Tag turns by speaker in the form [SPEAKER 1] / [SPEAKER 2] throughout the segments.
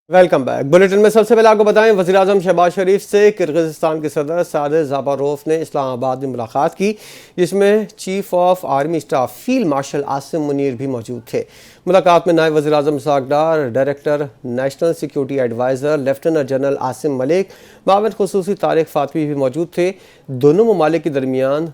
[SPEAKER 1] Welcome back. Bulletin میں سب سے پہلے آپ کو بتائیں، وزیراعظم شہباز شریف سے کرغزستان کے صدر سادر زاباروف نے اسلام آباد میں ملاقات کی، جس میں chief of army staff field marshal Asim Munir بھی موجود تھے۔ ملاقات میں نائب وزیراعظم Ishaq Dar, director national security adviser lieutenant general Asim Malik, معاون خصوصی طارق فاطمی بھی موجود تھے۔ دونوں ممالک کے درمیان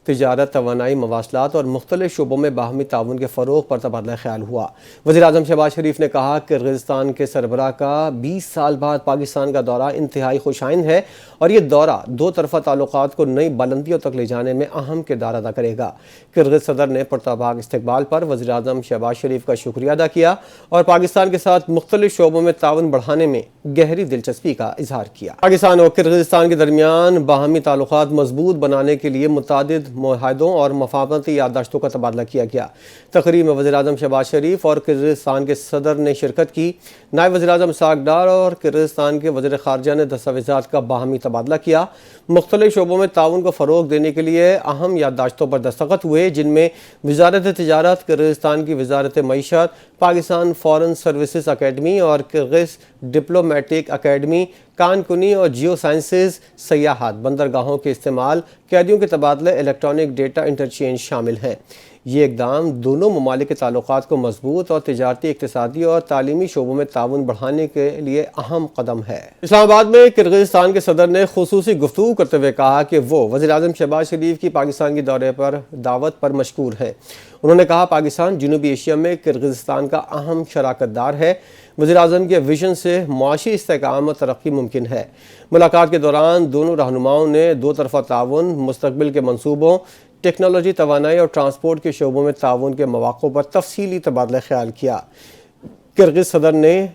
[SPEAKER 1] تجارت، توانائی، مواصلات اور مختلف شعبوں میں باہمی تعاون کے فروغ پر تبادلہ خیال ہوا۔ وزیراعظم شہباز شریف نے کہا کہ کرغزستان کے سربراہ کا 20 سال بعد پاکستان کا دورہ انتہائی خوش آئند ہے اور یہ دورہ دو طرفہ تعلقات کو نئی بلندیوں تک لے جانے میں اہم کردار ادا کرے گا۔ کرغز صدر نے پرتپاک استقبال پر وزیراعظم شہباز شریف کا شکریہ ادا کیا اور پاکستان کے ساتھ مختلف شعبوں میں تعاون بڑھانے میں گہری دلچسپی کا اظہار کیا۔ پاکستان اور کرغزستان کے درمیان باہمی تعلقات مضبوط بنانے کے لیے متعدد معاہدوں اور مفاہمتی یادداشتوں کا تبادلہ کیا گیا۔ تقریب میں وزیراعظم شہباز شریف اور کرغزستان کے صدر نے شرکت کی۔ نائب وزیراعظم اسحاق ڈار اور کرغزستان کے وزیر خارجہ نے دستاویزات کا باہمی تبادلہ کیا۔ مختلف شعبوں میں تعاون کو فروغ دینے کے لیے اہم یادداشتوں پر دستخط ہوئے، جن میں وزارت تجارت، کرغزستان کی وزارت معیشت، پاکستان فارن سروسز اکیڈمی اور کرغز ڈپلومیٹک اکیڈمی، کان کنی اور جیو سائنسز، سیاحت، بندرگاہوں کے استعمال، قیدیوں کے تبادلے، الیکٹرانک ڈیٹا انٹرچینج شامل ہیں۔ یہ اقدام دونوں ممالک کے تعلقات کو مضبوط اور تجارتی، اقتصادی اور تعلیمی شعبوں میں تعاون بڑھانے کے لیے اہم قدم ہے۔ اسلام آباد میں کرغزستان کے صدر نے خصوصی گفتگو کرتے ہوئے کہا کہ وہ وزیراعظم شہباز شریف کی پاکستان کی دورے پر دعوت پر مشکور ہے۔ انہوں نے کہا پاکستان جنوبی ایشیا میں کرغزستان کا اہم شراکت دار ہے۔ وزیراعظم کے ویژن سے معاشی استحکام اور ترقی ممکن ہے۔ ملاقات کے دوران دونوں رہنماؤں نے دو طرفہ تعاون، مستقبل کے منصوبوں، ٹیکنالوجی، توانائی اور ٹرانسپورٹ کے شعبوں میں تعاون کے مواقع پر تفصیلی تبادلہ خیال کیا۔ کرغز صدر نے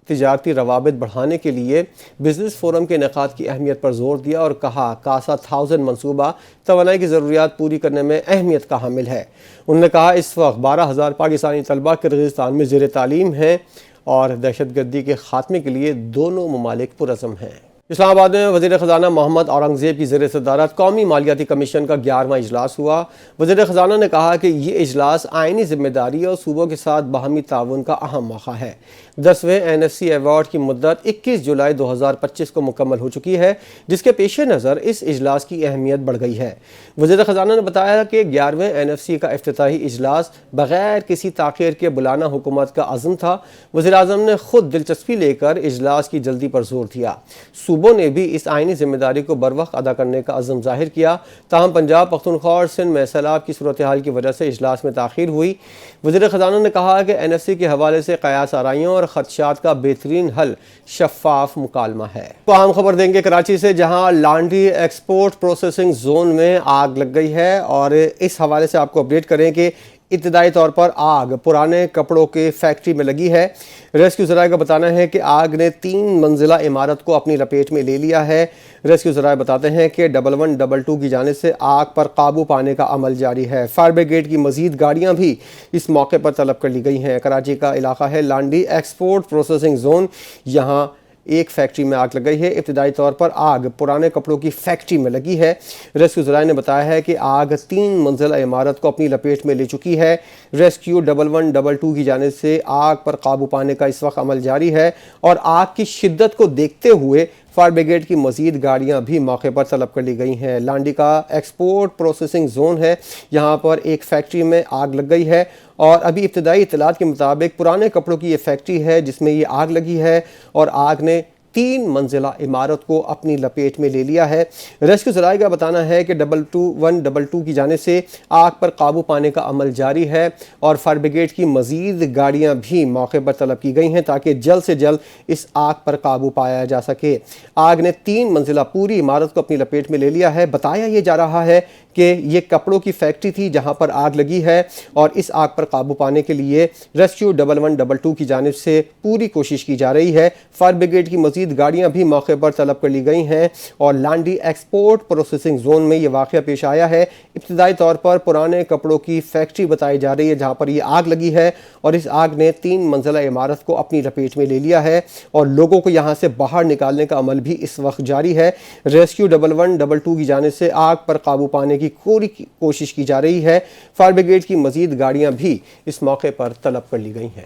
[SPEAKER 1] تجارتی روابط بڑھانے کے لیے بزنس فورم کے انعقاد کی اہمیت پر زور دیا اور کہا کاسا 1000 منصوبہ توانائی کی ضروریات پوری کرنے میں اہمیت کا حامل ہے۔ انہوں نے کہا اس وقت 12,000 پاکستانی طلبہ کرغزستان میں زیر تعلیم ہیں اور دہشت گردی کے خاتمے کے لیے دونوں ممالک پرعزم ہیں۔ اسلام آباد میں وزیر خزانہ محمد اورنگزیب کی زیر صدارت قومی مالیاتی کمیشن کا 11واں اجلاس ہوا۔ وزیر خزانہ نے کہا کہ یہ اجلاس آئینی ذمہ داری اور صوبوں کے ساتھ باہمی تعاون کا اہم موقع ہے۔ 10ویں NSC ایوارڈ کی مدت 21 جولائی 2025 کو مکمل ہو چکی ہے، جس کے پیش نظر اس اجلاس کی اہمیت بڑھ گئی ہے۔ وزیر خزانہ نے بتایا کہ 11ویں NSC کا افتتاحی اجلاس بغیر کسی تاخیر کے بلانا حکومت کا عزم تھا۔ وزیراعظم نے خود دلچسپی لے کر اجلاس کی جلدی پر زور دیا۔ صوبوں نے بھی اس آئینی ذمہ داری کو بروقت ادا کرنے کا عزم ظاہر کیا، تاہم پنجاب، پختونخوا اور سندھ میں سیلاب کی صورتحال کی وجہ سے اجلاس میں تاخیر ہوئی۔ وزیر خزانہ نے کہا کہ NSC کے حوالے سے قیاس آرائیوں اور خدشات کا بہترین حل شفاف مکالمہ ہے۔ تو اہم خبر دیں گے کراچی سے، جہاں لانڈری ایکسپورٹ پروسیسنگ زون میں آگ لگ گئی ہے، اور اس حوالے سے آپ کو اپڈیٹ کریں کہ ابتدائی طور پر آگ پرانے کپڑوں کے فیکٹری میں لگی ہے۔ ریسکیو ذرائع کا بتانا ہے کہ آگ نے 3 منزلہ عمارت کو اپنی لپیٹ میں لے لیا ہے۔ ریسکیو ذرائع بتاتے ہیں کہ 1122 کی جانب سے آگ پر قابو پانے کا عمل جاری ہے۔ فائر بریگیڈ کی مزید گاڑیاں بھی اس موقع پر طلب کر لی گئی ہیں۔ کراچی کا علاقہ ہے لانڈری ایکسپورٹ پروسیسنگ زون، یہاں ایک فیکٹری میں آگ لگ گئی ہے۔ ابتدائی طور پر آگ پرانے کپڑوں کی فیکٹری میں لگی ہے۔ ریسکیو ذرائع نے بتایا ہے کہ آگ 3 منزلہ عمارت کو اپنی لپیٹ میں لے چکی ہے۔ ریسکیو 1122 کی جانب سے آگ پر قابو پانے کا اس وقت عمل جاری ہے، اور آگ کی شدت کو دیکھتے ہوئے فائر بریگیڈ کی مزید گاڑیاں بھی موقع پر طلب کر لی گئی ہیں۔ لانڈی کا ایکسپورٹ پروسیسنگ زون ہے، یہاں پر ایک فیکٹری میں آگ لگ گئی ہے، اور ابھی ابتدائی اطلاعات کے مطابق پرانے کپڑوں کی یہ فیکٹری ہے جس میں یہ آگ لگی ہے، اور آگ نے 3 منزلہ عمارت کو اپنی لپیٹ میں لے لیا ہے۔ ریسکیو ذرائع کا بتانا ہے کہ 122 کی جانب سے آگ پر قابو پانے کا عمل جاری ہے، اور فائر بریگیڈ کی مزید گاڑیاں بھی موقع پر طلب کی گئی ہیں تاکہ جلد سے جلد اس آگ پر قابو پایا جا سکے۔ آگ نے 3 منزلہ پوری عمارت کو اپنی لپیٹ میں لے لیا ہے۔ بتایا یہ جا رہا ہے کہ یہ کپڑوں کی فیکٹری تھی جہاں پر آگ لگی ہے، اور اس آگ پر قابو پانے کے لیے ریسکیو 1122 کی جانب سے پوری کوشش کی جا رہی ہے۔ فائر بریگیڈ کی مزید گاڑیاں بھی موقع پر طلب کر لی گئی ہیں، اور لانڈی ایکسپورٹ پروسیسنگ زون میں یہ واقعہ پیش آیا ہے۔ ابتدائی طور پر پرانے کپڑوں کی فیکٹری بتائی جا رہی ہے جہاں پر یہ آگ لگی ہے، اور اس آگ نے 3 منزلہ عمارت کو اپنی لپیٹ میں لے لیا ہے، اور لوگوں کو یہاں سے باہر نکالنے کا عمل بھی اس وقت جاری ہے۔ ریسکیو 1122 کی جانب سے آگ پر قابو پانے کی پوری کوشش کی جا رہی ہے۔ فائر بریگیڈ کی مزید گاڑیاں بھی اس موقع پر طلب کر لی گئی ہیں۔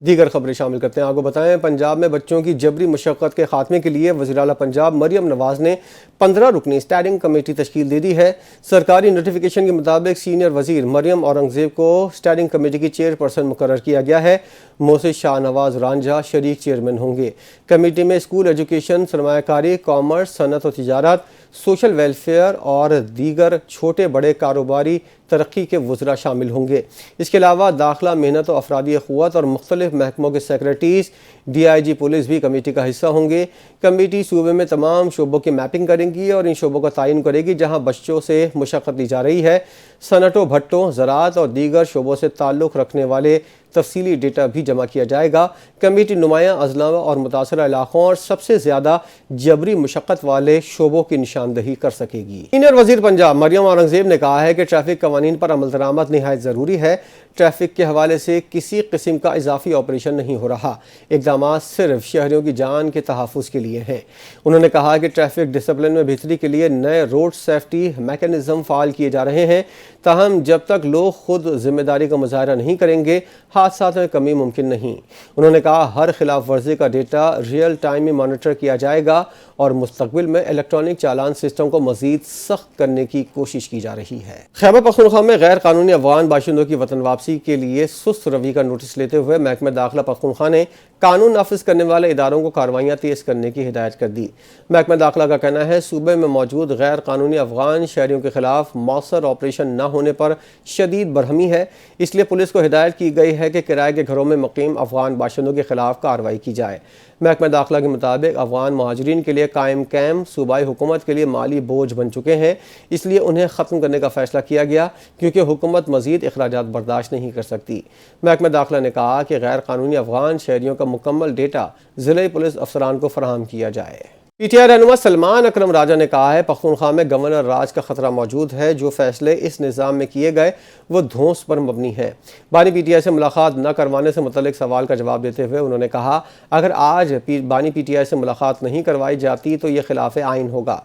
[SPEAKER 1] دیگر خبریں شامل کرتے ہیں۔ آپ کو بتائیں پنجاب میں بچوں کی جبری مشقت کے خاتمے کے لیے وزیر اعلیٰ پنجاب مریم نواز نے 15 رکنی اسٹینڈنگ کمیٹی تشکیل دے دی ہے۔ سرکاری نوٹیفیکیشن کے مطابق سینئر وزیر مریم اورنگزیب کو اسٹینڈنگ کمیٹی کی چیئرپرسن مقرر کیا گیا ہے۔ محسن شاہ نواز رانجھا شریک چیئرمین ہوں گے۔ کمیٹی میں اسکول ایجوکیشن، سرمایہ کاری، کامرس، صنعت و تجارت، سوشل ویلفیئر اور دیگر چھوٹے بڑے کاروباری ترقی کے وزراء شامل ہوں گے۔ اس کے علاوہ داخلہ، محنت و افرادی قوت اور مختلف محکموں کے secretaries, D I G police بھی کمیٹی کا حصہ ہوں گے۔ کمیٹی صوبے میں تمام شعبوں کی میپنگ کرے گی اور ان شعبوں کا تعین کرے گی جہاں بچوں سے مشقت لی جا رہی ہے۔ صنعتوں، بھٹوں، زراعت اور دیگر شعبوں سے تعلق رکھنے والے تفصیلی ڈیٹا بھی جمع کیا جائے گا۔ کمیٹی نمایاں اضلاع اور متاثرہ علاقوں اور سب سے زیادہ جبری مشقت والے شعبوں کی نشاندہی کر سکے گی۔ سینئر وزیر پنجاب مریم اورنگزیب نے کہا ہے کہ ٹریفک قوانین پر عمل درآمد نہایت ضروری ہے۔ ٹریفک کے حوالے سے کسی قسم کا اضافی آپریشن نہیں ہو رہا۔ اقدامات صرف شہریوں کی جان کے تحفظ کے لیے ہیں۔ انہوں نے کہا کہ ٹریفک ڈسپلن میں بہتری کے لیے نئے روڈ سیفٹی میکینزم فعال کیے جا رہے ہیں، تاہم جب تک لوگ خود ذمہ داری کا مظاہرہ نہیں کریں گے حادثات میں کمی ممکن نہیں۔ انہوں نے کہا ہر خلاف ورزی کا ڈیٹا ریئل ٹائم میں مانیٹر کیا جائے گا اور مستقبل میں الیکٹرانک چالان سسٹم کو مزید سخت کرنے کی کوشش کی جا رہی ہے۔ خیبر پختونخوا میں غیر قانونی افغان باشندوں کی وطن واپسی کے لیے سست روی کا نوٹس لیتے ہوئے محکمہ داخلہ پختونخوا نے قانون نافذ کرنے والے اداروں کو کارروائیاں تیز کرنے کی ہدایت کر دی۔ محکمہ داخلہ کا کہنا ہے صوبے میں موجود غیر قانونی افغان شہریوں کے خلاف مؤثر آپریشن نہ ہونے پر شدید برہمی ہے، اس لیے پولیس کو ہدایت کی گئی ہے کہ کرائے کے گھروں میں مقیم افغان باشندوں کے خلاف کارروائی کی جائے۔ محکمہ داخلہ کے مطابق افغان مہاجرین کے لیے قائم کیمپ صوبائی حکومت کے لیے مالی بوجھ بن چکے ہیں، اس لیے انہیں ختم کرنے کا فیصلہ کیا گیا کیونکہ حکومت مزید اخراجات برداشت نہیں کر سکتی۔ محکمہ داخلہ نے کہا کہ غیر قانونی افغان شہریوں کا مکمل ڈیٹا ضلعی پولیس افسران کو فراہم کیا جائے۔ پی ٹی آئی رہنما سلمان اکرم راجہ نے کہا ہے پختونخوا میں گورنر راج کا خطرہ موجود ہے، جو فیصلے اس نظام میں کیے گئے وہ دھونس پر مبنی ہیں۔ بانی پی ٹی آئی سے ملاقات نہ کروانے سے متعلق سوال کا جواب دیتے ہوئے انہوں نے کہا اگر آج بانی پی ٹی آئی سے ملاقات نہیں کروائی جاتی تو یہ خلاف آئین ہوگا۔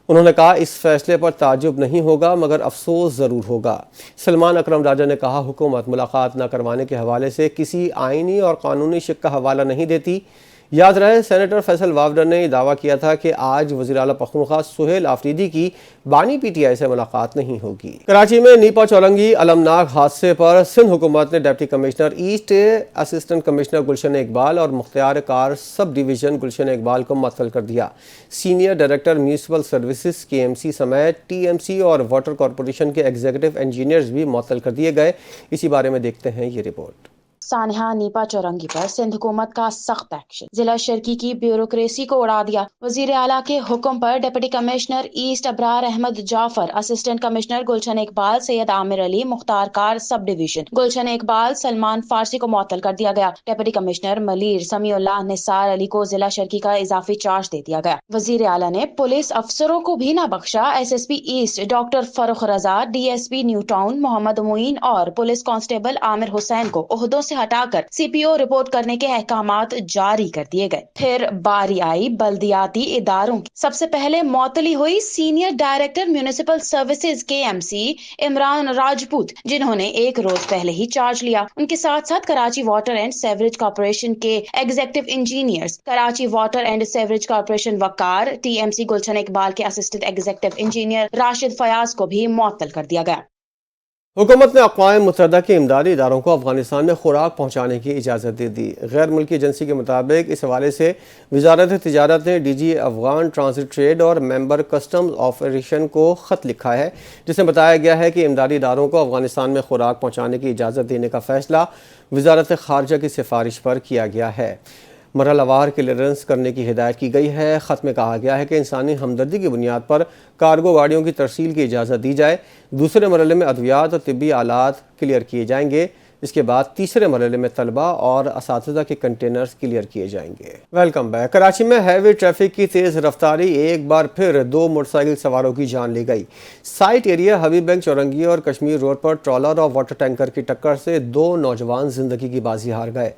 [SPEAKER 1] انہوں نے کہا اس فیصلے پر تعجب نہیں ہوگا مگر افسوس ضرور ہوگا۔ سلمان اکرم راجہ نے کہا حکومت ملاقات نہ کروانے کے حوالے سے کسی آئینی اور قانونی شق کا حوالہ نہیں دیتی۔ یاد رہے سینیٹر فیصل واوڈر نے دعویٰ کیا تھا کہ آج وزیر اعلیٰ پختونخوا سہیل آفریدی کی بانی پی ٹی آئی سے ملاقات نہیں ہوگی۔ کراچی میں نیپا چورنگی المناک حادثے پر سندھ حکومت نے deputy commissioner east, assistant commissioner Gulshan Iqbal اور مختار کار سب ڈویژن گلشن اقبال کو معطل کر دیا۔ سینئر ڈائریکٹر میونسپل سروسز کے ایم سی سمیت ٹی ایم سی اور واٹر کارپوریشن کے ایگزیکٹو انجینئرز بھی معطل کر دیے گئے۔ اسی بارے میں دیکھتے ہیں یہ رپورٹ۔
[SPEAKER 2] سانحہ نیپا چورنگی پر سندھ حکومت کا سخت ایکشن، ضلع شرکی کی بیوروکریسی کو اڑا دیا۔ وزیر اعلیٰ کے حکم پر ڈپٹی کمشنر ایسٹ ابرار احمد جعفر، اسسٹنٹ کمشنر گلشن اقبال، سید عامر علی، مختار کار سب ڈویژن گلشن اقبال، سلمان فارسی کو معطل کر دیا گیا۔ ڈپٹی کمشنر ملیر سمیع اللہ نثار علی کو ضلع شرکی کا اضافی چارج دے دیا گیا۔ وزیر اعلیٰ نے پولیس افسروں کو بھی نہ بخشا۔ S S P east doctor Farrukh Raza, D S P new town Muhammad Moin اور پولیس کانسٹیبل عامر حسین کو عہدوں سے ہٹا کر سی پی او رپورٹ کرنے کے احکامات جاری کر دیے گئے۔ پھر باری آئی بلدیاتی اداروں کی۔ سب سے پہلے معطلی ہوئی سینئر ڈائریکٹر میونسپل سروسز کے ایم سی عمران راجپوت، جنہوں نے ایک روز پہلے ہی چارج لیا۔ ان کے ساتھ ساتھ Karachi water and sewerage corporation کے executive engineers, Karachi water and sewerage corporation Waqar, T M C Gulshan Iqbal کے assistant executive engineer Rashid Fayyaz کو بھی معطل کر دیا گیا۔
[SPEAKER 1] حکومت نے اقوام متحدہ کے امدادی اداروں کو افغانستان میں خوراک پہنچانے کی اجازت دے دی۔ غیر ملکی ایجنسی کے مطابق اس حوالے سے وزارت تجارت نے D G Afghan transit trade اور ممبر کسٹمز آپریشن کو خط لکھا ہے، جس میں بتایا گیا ہے کہ امدادی اداروں کو افغانستان میں خوراک پہنچانے کی اجازت دینے کا فیصلہ وزارت خارجہ کی سفارش پر کیا گیا ہے۔ مرحلہ وار کلیئرنس کرنے کی ہدایت کی گئی ہے۔ خط میں کہا گیا ہے کہ انسانی ہمدردی کی بنیاد پر کارگو گاڑیوں کی ترسیل کی اجازت دی جائے۔ دوسرے مرحلے میں ادویات اور طبی آلات کلیئر کیے جائیں گے۔ اس کے بعد تیسرے مرحلے میں طلبہ اور اساتذہ کے کنٹینرز کلیئر کیے جائیں گے۔ Welcome back. کراچی میں ہیوی ٹریفک کی تیز رفتاری ایک بار پھر 2 موٹر سائیکل سواروں کی جان لے گئی۔ سائٹ ایریا حبیب بینک چورنگی اور کشمیر روڈ پر ٹرالر اور واٹر ٹینکر کی ٹکر سے 2 نوجوان زندگی کی بازی ہار گئے۔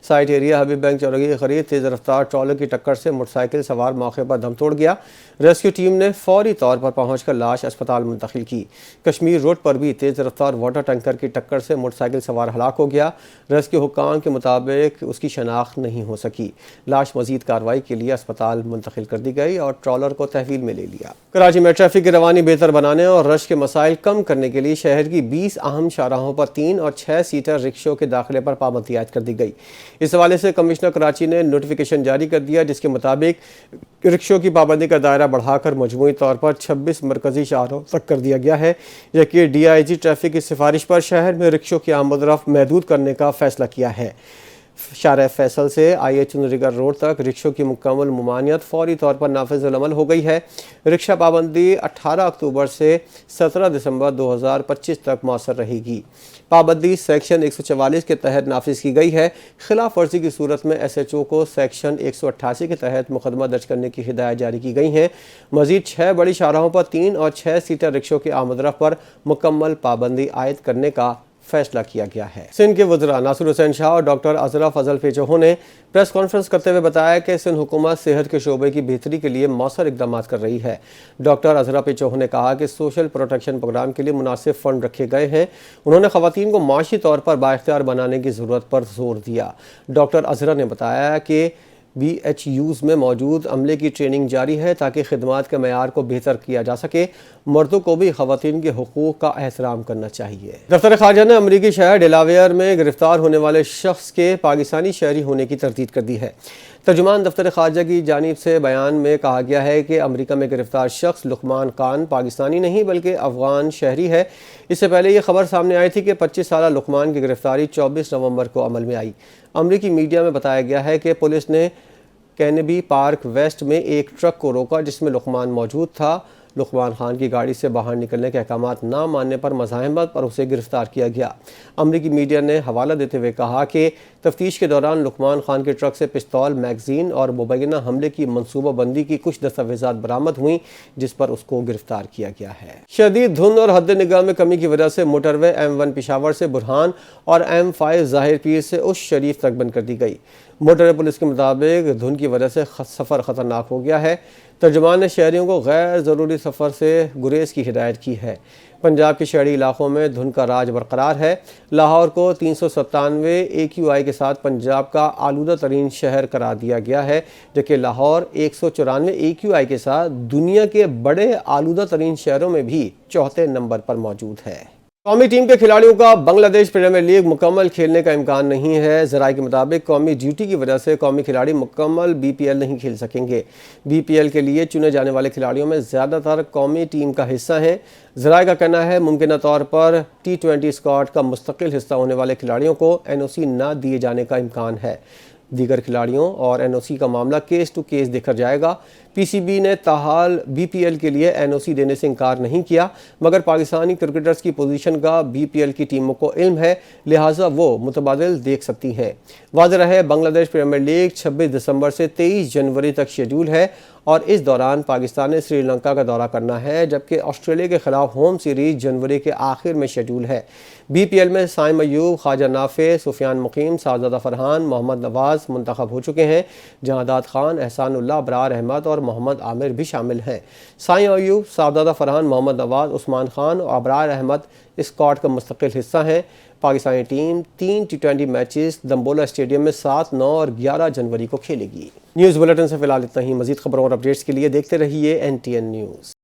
[SPEAKER 1] سائٹ ایریا حبیب بینک چوراہے کے قریب تیز رفتار ٹرالر کی ٹکر سے موٹر سائیکل سوار موقع پر دم توڑ گیا۔ ریسکیو ٹیم نے فوری طور پر پہنچ کر لاش اسپتال منتقل کی۔ کشمیر روڈ پر بھی تیز رفتار واٹر ٹینکر کی ٹکر سے موٹر سائیکل سوار ہلاک ہو گیا۔ ریسکیو حکام کے مطابق اس کی شناخت نہیں ہو سکی۔ لاش مزید کارروائی کے لیے اسپتال منتقل کر دی گئی اور ٹرالر کو تحویل میں لے لیا۔ کراچی میں ٹریفک کی روانی بہتر بنانے اور رش کے مسائل کم کرنے کے لیے شہر کی 20 اہم شاہراہوں پر 3 اور 6 سیٹر رکشوں کے داخلے پر پابندی عائد کر دی گئی۔ اس حوالے سے کمشنر کراچی نے نوٹیفیکیشن جاری کر دیا، جس کے مطابق رکشوں کی پابندی کا دائرہ بڑھا کر مجموعی طور پر 26 مرکزی شاہراہوں تک کر دیا گیا ہے، جبکہ ڈی آئی جی ٹریفک کی سفارش پر شہر میں رکشوں کی آمد و رفت محدود کرنے کا فیصلہ کیا ہے۔ شارع فیصل سے آئی ایچ چندریگر روڈ تک رکشوں کی مکمل ممانعت فوری طور پر نافذ العمل ہو گئی ہے۔ رکشہ پابندی 18 اکتوبر سے 17 دسمبر 2025 تک مؤثر رہے گی۔ پابندی سیکشن 144 کے تحت نافذ کی گئی ہے۔ خلاف ورزی کی صورت میں ایس ایچ او کو سیکشن 188 کے تحت مقدمہ درج کرنے کی ہدایت جاری کی گئی ہیں۔ مزید 6 بڑی شاہراہوں پر 3 اور 6 سیٹر رکشوں کی آمد و رفت پر مکمل پابندی عائد کرنے کا فیصلہ کیا گیا ہے۔ سندھ کے وزراء ناصر حسین شاہ اور ڈاکٹر اظہر فضل پیچوہو نے پریس کانفرنس کرتے ہوئے بتایا کہ سندھ حکومت صحت کے شعبے کی بہتری کے لیے مؤثر اقدامات کر رہی ہے۔ ڈاکٹر اظہر پیچوہو نے کہا کہ سوشل پروٹیکشن پروگرام کے لیے مناسب فنڈ رکھے گئے ہیں۔ انہوں نے خواتین کو معاشی طور پر بااختیار بنانے کی ضرورت پر زور دیا۔ ڈاکٹر اظہر نے بتایا کہ بی ایچ یوز میں موجود عملے کی ٹریننگ جاری ہے تاکہ خدمات کے معیار کو بہتر کیا جا سکے۔ مردوں کو بھی خواتین کے حقوق کا احترام کرنا چاہیے۔ دفتر خارجہ نے امریکی شہر ڈیلاویئر میں گرفتار ہونے والے شخص کے پاکستانی شہری ہونے کی تردید کر دی ہے۔ ترجمان دفتر خارجہ کی جانب سے بیان میں کہا گیا ہے کہ امریکہ میں گرفتار شخص لقمان خان پاکستانی نہیں بلکہ افغان شہری ہے۔ اس سے پہلے یہ خبر سامنے آئی تھی کہ 25 سالہ لقمان کی گرفتاری 24 نومبر کو عمل میں آئی۔ امریکی میڈیا میں بتایا گیا ہے کہ پولیس نے کینبی پارک ویسٹ میں ایک ٹرک کو روکا جس میں لقمان موجود تھا۔ لقمان خان کی گاڑی سے باہر نکلنے کے احکامات نہ ماننے پر مزاحمت پر اسے گرفتار کیا گیا۔ امریکی میڈیا نے حوالہ دیتے ہوئے کہا کہ تفتیش کے دوران لقمان خان کے ٹرک سے پستول، میگزین اور مبینہ حملے کی منصوبہ بندی کی کچھ دستاویزات برآمد ہوئیں، جس پر اس کو گرفتار کیا گیا ہے۔ شدید دھند اور حد نگاہ میں کمی کی وجہ سے موٹر وے M1 پشاور سے برہان اور M5 ظاہر پیر سے اش شریف تک بند کر دی گئی۔ موٹر وے پولیس کے مطابق دھند کی وجہ سے سفر خطرناک ہو گیا ہے۔ ترجمان نے شہریوں کو غیر ضروری سفر سے گریز کی ہدایت کی ہے۔ پنجاب کے شہری علاقوں میں دھند کا راج برقرار ہے۔ لاہور کو 397 AQI کے ساتھ پنجاب کا آلودہ ترین شہر قرار دیا گیا ہے، جبکہ لاہور 194 AQI کے ساتھ دنیا کے بڑے آلودہ ترین شہروں میں بھی چوتھے نمبر پر موجود ہے۔ قومی ٹیم کے کھلاڑیوں کا بنگلہ دیش پریمیئر لیگ مکمل کھیلنے کا امکان نہیں ہے۔ ذرائع کے مطابق قومی ڈیوٹی کی وجہ سے قومی کھلاڑی مکمل BPL نہیں کھیل سکیں گے۔ BPL کے لیے چنے جانے والے کھلاڑیوں میں زیادہ تر قومی ٹیم کا حصہ ہیں۔ ذرائع کا کہنا ہے ممکنہ طور پر T20 اسکواڈ کا مستقل حصہ ہونے والے کھلاڑیوں کو NOC نہ دیے جانے کا امکان ہے۔ دیگر کھلاڑیوں اور NOC کا معاملہ کیس ٹو کیس دیکھا جائے گا۔ PCB نے تاحال BPL کے لیے NOC دینے سے انکار نہیں کیا، مگر پاکستانی کرکٹرز کی پوزیشن کا BPL کی ٹیموں کو علم ہے، لہٰذا وہ متبادل دیکھ سکتی ہیں۔ واضح رہے بنگلہ دیش پریمیئر لیگ 26 دسمبر سے 23 جنوری تک شیڈول ہے اور اس دوران پاکستان نے سری لنکا کا دورہ کرنا ہے، جبکہ آسٹریلیا کے خلاف ہوم سیریز جنوری کے آخر میں شیڈول ہے۔ BPL میں سائم ایوب، خواجہ نافع، سفیان مقیم، صاحبزادہ فرحان، محمد نواز منتخب ہو چکے ہیں، جہاں داد خان، احسان اللہ، ابرار احمد اور محمد عامر بھی شامل ہیں۔ سائم ایوب، صاحبزادہ فرحان، محمد نواز، عثمان خان اور ابرار احمد اسکواڈ کا مستقل حصہ ہیں۔ Pakistani team 3 T20 matches Dambulla stadium میں 7، 9 اور 11 جنوری کو کھیلے گی۔ نیوز بلیٹن سے فی الحال اتنا ہی۔ مزید خبروں اور اپڈیٹس کے لیے دیکھتے رہیے NTN نیوز۔